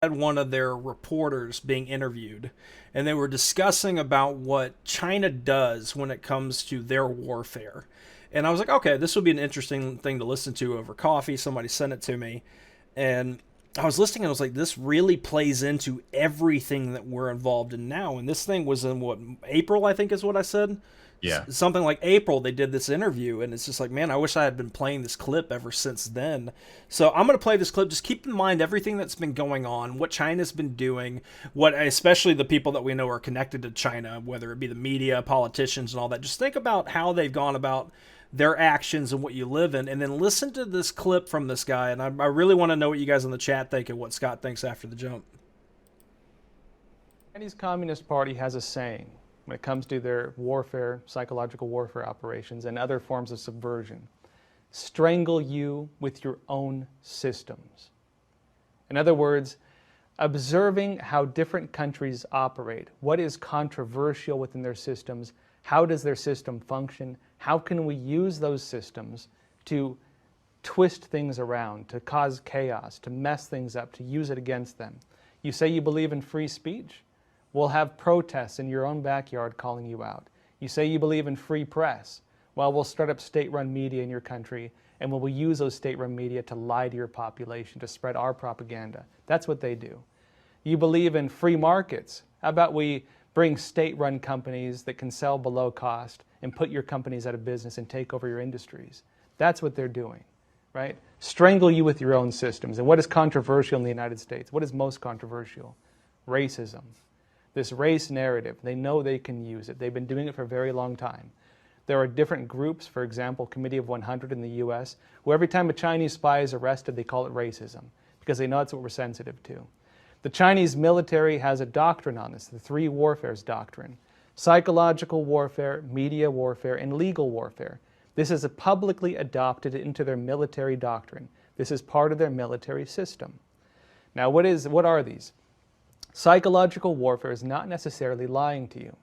had one of their reporters being interviewed, and they were discussing about what China does when it comes to their warfare. And I was like, okay, this would be an interesting thing to listen to over coffee. Somebody sent it to me, and I was listening, and I was like, this really plays into everything that we're involved in now. And this thing was in what, April, I think is what I said. Yeah. Something like April, they did this interview, and it's just like, man, I wish I had been playing this clip ever since then. So I'm going to play this clip. Just keep in mind everything that's been going on, what China's been doing, what especially the people that we know are connected to China, whether it be the media, politicians, and all that. Just think about how they've gone about their actions and what you live in, and then listen to this clip from this guy. And I really want to know what you guys in the chat think and what Scott thinks after the jump. Chinese Communist Party has a saying when it comes to their warfare, psychological warfare operations, and other forms of subversion: strangle you with your own systems. In other words, observing how different countries operate, what is controversial within their systems, how does their system function, how can we use those systems to twist things around, to cause chaos, to mess things up, to use it against them. You say you believe in free speech? We'll have protests in your own backyard calling you out. You say you believe in free press? Well, we'll start up state-run media in your country, and we'll use those state-run media to lie to your population, to spread our propaganda. That's what they do. You believe in free markets? How about we bring state-run companies that can sell below cost and put your companies out of business and take over your industries? That's what they're doing, right? Strangle you with your own systems. And what is controversial in the United States? What is most controversial? Racism. This race narrative, they know they can use it. They've been doing it for a very long time. There are different groups, for example, Committee of 100 in the US, who every time a Chinese spy is arrested, they call it racism, because they know that's what we're sensitive to. The Chinese military has a doctrine on this, the three warfares doctrine: psychological warfare, media warfare, and legal warfare. This is publicly adopted into their military doctrine. This is part of their military system. Now, what are these? Psychological warfare is not necessarily lying to you.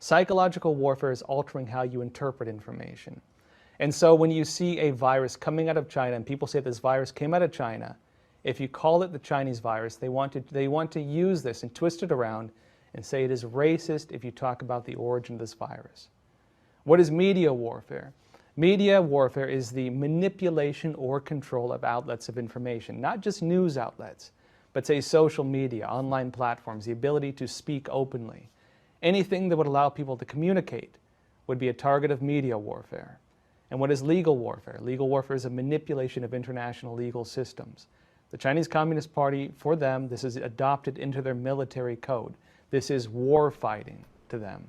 Psychological warfare is altering how you interpret information. And so when you see a virus coming out of China, and people say this virus came out of China, if you call it the Chinese virus, they want to use this and twist it around and say it is racist if you talk about the origin of this virus. What is media warfare? Media warfare is the manipulation or control of outlets of information, not just news outlets, but say social media, online platforms, the ability to speak openly. Anything that would allow people to communicate would be a target of media warfare. And what is legal warfare? Legal warfare is a manipulation of international legal systems. The Chinese Communist Party, for them, this is adopted into their military code. This is war fighting to them.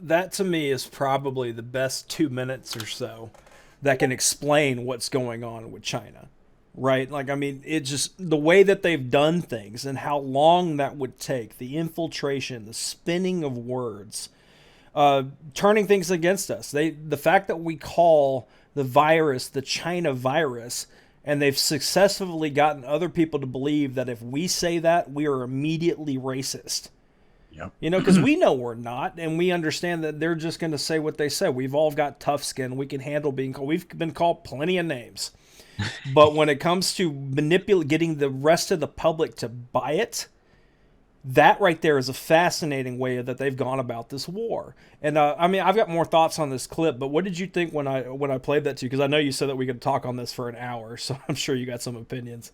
That to me is probably the best 2 minutes or so that can explain what's going on with China. Right? Like, I mean, it just, the way that they've done things and how long that would take, the infiltration, the spinning of words, turning things against us. The fact that we call the virus the China virus, and they've successfully gotten other people to believe that if we say that, we are immediately racist. Yep. You know, because we know we're not, and we understand that they're just going to say what they say. We've all got tough skin. We can handle being called. We've been called plenty of names. But when it comes to getting the rest of the public to buy it, that right there is a fascinating way that they've gone about this war. And I mean, I've got more thoughts on this clip, but what did you think when I played that to you? Because I know you said that we could talk on this for an hour, so I'm sure you got some opinions.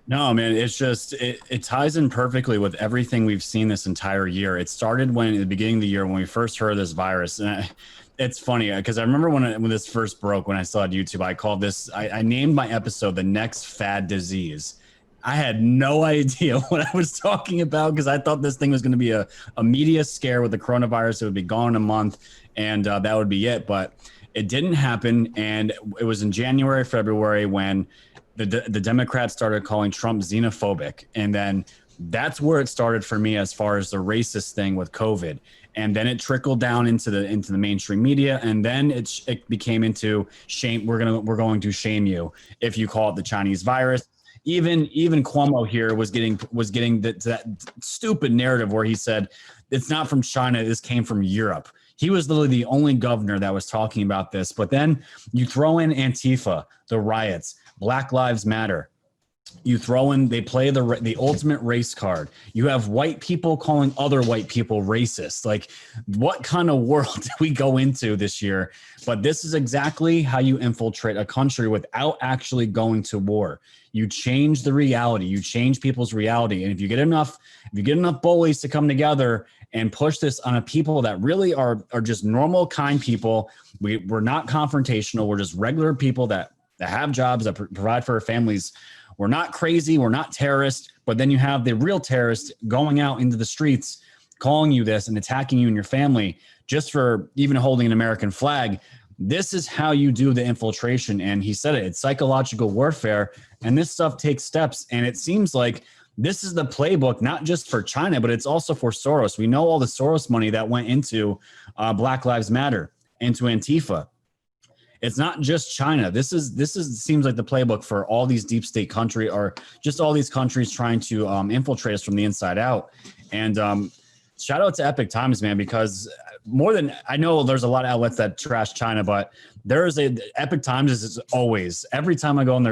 No, man, it's just, it ties in perfectly with everything we've seen this entire year. It started when, at the beginning of the year, when we first heard of this virus. And it's funny because I remember when this first broke, when I saw it on YouTube, I called this, I named my episode "The Next Fad Disease." I had no idea what I was talking about because I thought this thing was going to be a media scare with the coronavirus. It would be gone in a month, and that would be it. But it didn't happen. And it was in January, February when the Democrats started calling Trump xenophobic. And then that's where it started for me as far as the racist thing with COVID. And then it trickled down into the mainstream media, and then it became into shame. We're going to shame you if you call it the Chinese virus. Even Cuomo here was getting that stupid narrative where he said it's not from China, this came from Europe. He was literally the only governor that was talking about this. But then you throw in Antifa, the riots, Black Lives Matter. You throw in, they play the ultimate race card. You have white people calling other white people racist. Like, what kind of world did we go into this year? But this is exactly how you infiltrate a country without actually going to war. You change the reality. You change people's reality. And if you get enough bullies to come together and push this on a people that really are just normal, kind people, we're not confrontational. We're just regular people that have jobs, that provide for our families. We're not crazy. We're not terrorists. But then you have the real terrorists going out into the streets, calling you this and attacking you and your family just for even holding an American flag. This is how you do the infiltration. And he said it. It's psychological warfare. And this stuff takes steps. And it seems like this is the playbook, not just for China, but it's also for Soros. We know all the Soros money that went into Black Lives Matter, into Antifa. It's not just China. This seems like the playbook for all these deep state country, or just all these countries trying to infiltrate us from the inside out. And shout out to Epic Times, man, because more than, I know there's a lot of outlets that trash China, but Epic Times is always, every time I go on there,